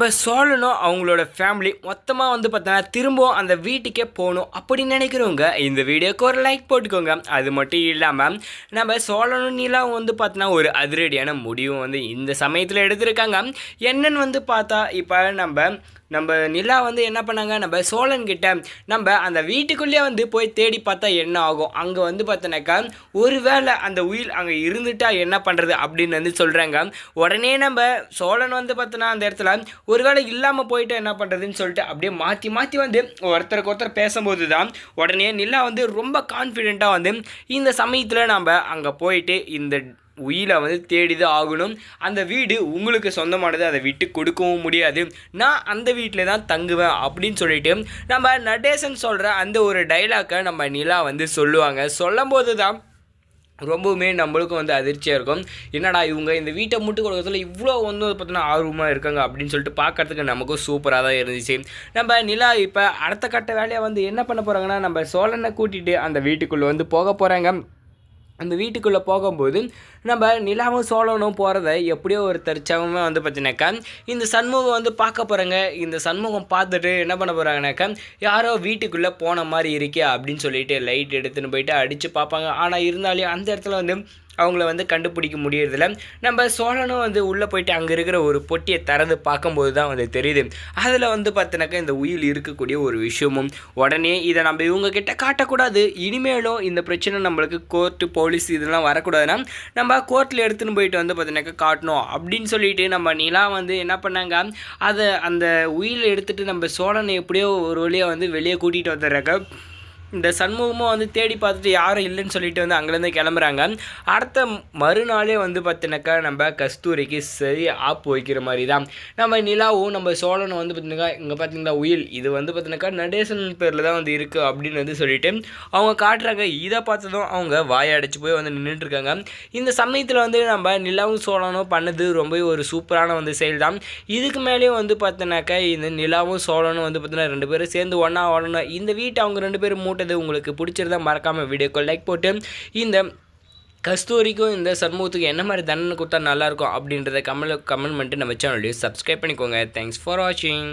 நம்ம சோழனும் அவங்களோட ஃபேமிலி மொத்தமாக வந்து பார்த்தோன்னா திரும்பவும் அந்த வீட்டுக்கே போகணும் அப்படின்னு நினைக்கிறவங்க இந்த வீடியோக்கு ஒரு லைக் போட்டுக்கோங்க. அது மட்டும் இல்லாமல் நம்ம சோழனும் நிலாவும் வந்து பார்த்தோன்னா ஒரு அதிரடியான முடிவும் வந்து இந்த சமயத்தில் எடுத்திருக்காங்க. என்னன்னு வந்து பார்த்தா இப்போ நம்ம நிலா வந்து என்ன பண்ணாங்க, நம்ம சோழன்கிட்ட நம்ம அந்த வீட்டுக்குள்ளேயே வந்து போய் தேடி பார்த்தா என்ன ஆகும், அங்கே வந்து பார்த்தோன்னாக்கா ஒருவேளை அந்த உயில் அங்கே இருந்துட்டா என்ன பண்ணுறது அப்படின்னு வந்து சொல்கிறாங்க. உடனே நம்ம சோழன் வந்து பார்த்தோன்னா அந்த இடத்துல ஒருவேளை இல்லாமல் போயிட்டு என்ன பண்ணுறதுன்னு சொல்லிட்டு அப்படியே மாற்றி மாற்றி வந்து ஒருத்தருக்கு ஒருத்தர் பேசும்போது தான் உடனே நிலா வந்து ரொம்ப கான்ஃபிடெண்ட்டாக வந்து இந்த சமயத்தில் நம்ம அங்கே போயிட்டு இந்த உயிரை வந்து தேடிதான் ஆகணும், அந்த வீடு உங்களுக்கு சொந்தமானது, அதை விட்டு கொடுக்கவும் முடியாது, நான் அந்த வீட்டில் தான் தங்குவேன் அப்படின்னு சொல்லிட்டு நம்ம நடேசன் சொல்கிற அந்த ஒரு டைலாக்கை நம்ம நிலா வந்து சொல்லுவாங்க. சொல்லும்போது தான் ரொம்பவுமே நம்மளுக்கும் வந்து அதிர்ச்சியாக இருக்கும். என்னடா இவங்க இந்த வீட்டை முட்டு கொடுக்கறதுல இவ்வளோ வந்து பார்த்தீங்கன்னா ஆர்வமாக இருக்காங்க அப்படின்னு சொல்லிட்டு பார்க்கறதுக்கு நமக்கும் சூப்பராக தான் இருந்துச்சு. நம்ம நிலா இப்போ அடுத்த கட்ட வேலையை வந்து என்ன பண்ண போகிறாங்கன்னா, நம்ம சோழனை கூட்டிகிட்டு அந்த வீட்டுக்குள்ளே வந்து போக போகிறாங்க. அந்த வீட்டுக்குள்ளே போகும்போது நம்ம நிலாவும் சோழனும் போகிறத எப்படியோ ஒரு தற்சவமாக வந்து பார்த்தீங்கன்னாக்கா இந்த சண்முகம் வந்து பார்க்க போகிறாங்க. இந்த சண்முகம் பார்த்துட்டு என்ன பண்ண போகிறாங்கனாக்கா, யாரோ வீட்டுக்குள்ளே போன மாதிரி இருக்கே அப்படின்னு சொல்லிட்டு லைட் எடுத்துன்னு போயிட்டு அடித்து பார்ப்பாங்க. ஆனால் இருந்தாலும் அந்த இடத்துல வந்து அவங்கள வந்து கண்டுபிடிக்க முடியறதில்ல. நம்ம சோழனும் வந்து உள்ளே போயிட்டு அங்கே இருக்கிற ஒரு பொட்டியை திறந்து பார்க்கும்போது தான் வந்து தெரியுது, அதில் வந்து பார்த்தினாக்கா இந்த உயில் இருக்கக்கூடிய ஒரு விஷயமும். உடனே இதை நம்ம இவங்கக்கிட்ட காட்டக்கூடாது, இனிமேலும் இந்த பிரச்சனை நம்மளுக்கு கோர்ட்டு போலீஸ் இதெல்லாம் வரக்கூடாதுன்னா நம்ம கோர்ட்டில் எடுத்துன்னு போயிட்டு வந்து பார்த்தினாக்கா காட்டணும் அப்படின்னு சொல்லிட்டு நம்ம நிலா வந்து என்ன பண்ணாங்க, அதை அந்த உயில் எடுத்துகிட்டு நம்ம சோழனை எப்படியோ ஒரு வழியாக வந்து வெளியே கூட்டிகிட்டு வந்துடுறாங்க. இந்த சண்முகமும் வந்து தேடி பார்த்துட்டு யாரும் இல்லைன்னு சொல்லிட்டு வந்து அங்கேருந்து கிளம்புறாங்க. அடுத்த மறுநாளே வந்து பார்த்தினாக்கா நம்ம கஸ்தூரிக்கு சரி ஆப்பு வைக்கிற மாதிரி தான் நம்ம நிலாவும் நம்ம சோழனும் வந்து பார்த்தினாக்கா இங்கே பார்த்திங்கன்னா உயில் இது வந்து பார்த்தினாக்கா நடேசன் பேரில் தான் வந்து இருக்குது அப்படின்னு வந்து சொல்லிட்டு அவங்க காட்டுறாங்க. இதை பார்த்ததும் அவங்க வாயை அடைச்சி போய் வந்து நின்றுட்டுருக்காங்க. இந்த சமயத்தில் வந்து நம்ம நிலாவும் சோழனும் பண்ணது ரொம்பவே ஒரு சூப்பரான வந்து செயல் தான். இதுக்கு மேலேயும் வந்து பார்த்தினாக்கா இந்த நிலாவும் சோழனும் வந்து பார்த்திங்கன்னா ரெண்டு பேரும் சேர்ந்து ஒன்றா வாழணும். இந்த வீட்டை அவங்க ரெண்டு பேரும் மூட்டை உங்களுக்கு பிடிச்சிருந்தா மறக்காம வீடியோக்கு லைக் போட்டு இந்த கஸ்தூரிக்கும் இந்த சண்முகத்துக்கும் என்ன மாதிரி தண்டனை கொடுத்தா நல்லாயிருக்கும் அப்படின்றத கமெண்ட் பண்ணிட்டு நம்ம சேனலையும் சப்ஸ்கிரைப் பண்ணிக்கோங்க. தேங்க்ஸ் ஃபார் வாட்சிங்.